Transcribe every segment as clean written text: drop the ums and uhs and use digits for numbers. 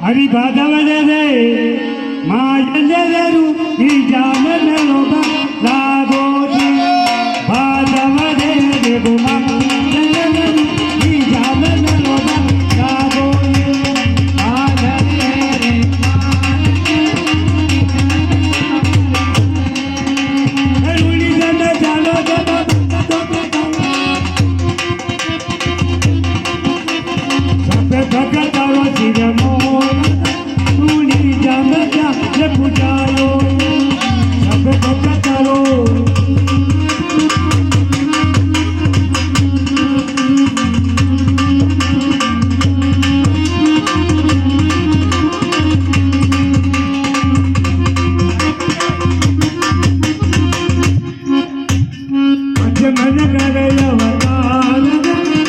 हरि बाधवने दे मायने देरु इजाने लोबा लागो जी बाधवने दे गुमा इजाने लोबा लागो जी आधरे रे रुली जने जानो जनो सबे भगतारो सिरमो पूजायो सब भक्तारो मन करे अवतार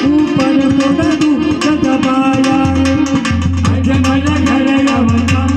ऊपर तो दू दबाया मन करे अवतार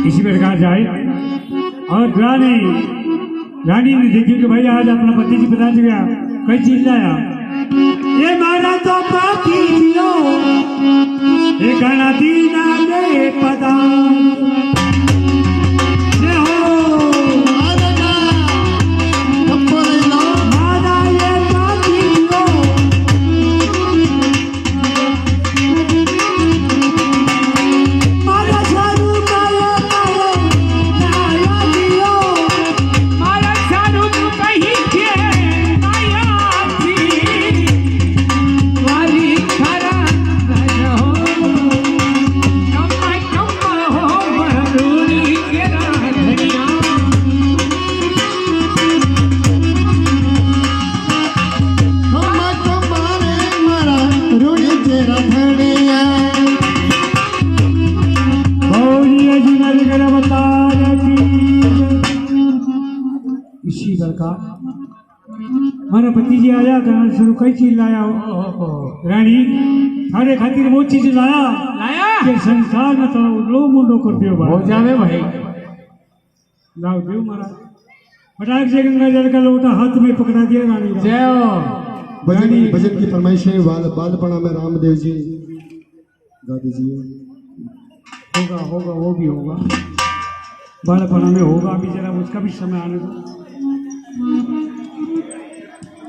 इसी प्रकार जाए और रानी ने देखी कि भाई आज अपना पति जी पता चल गया कई चीज लाया ये मारा तो पाती जियो ये गाना दीना दे पता इसी प्रकार मारा पति जी आया गाना शुरू कई चीज लाया रानी थारे खातिर वो चीज लाया कि संसार में तो लो मुंडो कर दियो भाई हो जावे भाई लाओ दियो महाराज फटाक से गंगा जल का लोटा हाथ में पकड़ा दिया रानी जय हो भजन की फरमाइश है बालपना में रामदेव जी गा दीजिए होगा होगा वो भी होगा बालपना में होगा अभी जरा उसका भी समय आने दो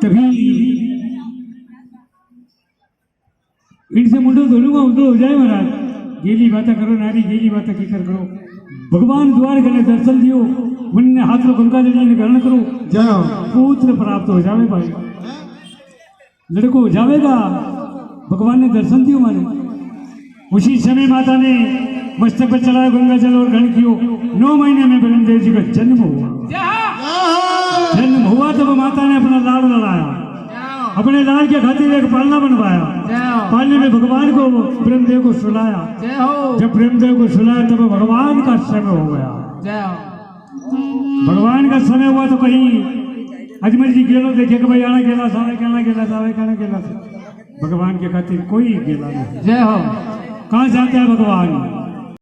तभी इनसे मुंडो धोलूंगा उनको हो जाए महाराज गेली बातें करो नारी गेली बातें की कर करो भगवान द्वार गले दर्शन दियो मन ने हाथ लो गंगा जल ने ग्रहण करो जाओ पुत्र प्राप्त हो जावे भाई लड़को हो जावेगा भगवान ने दर्शन दियो मारे उसी समय माता ने मस्तक पर चलाया गंगा जल और ग्रहण कियो 9 महीने में ब्रह्मदेव जी का जन्म हुआ तब माता ने अपना लाड़ लड़ाया अपने लाड़ के खातिर एक पालना बनवाया पालने में भगवान को ब्रह्मदेव को सुलाया जब ब्रह्मदेव को सुलाया तब भगवान का समय हो गया भगवान का समय हुआ तो कहीं अजमेर जी गेलो देखे कि भाई आना गेला सावे कहना गेला सावे कहना गेला भगवान के खातिर कोई गेला नहीं जय हो कहाँ जाते हैं भगवान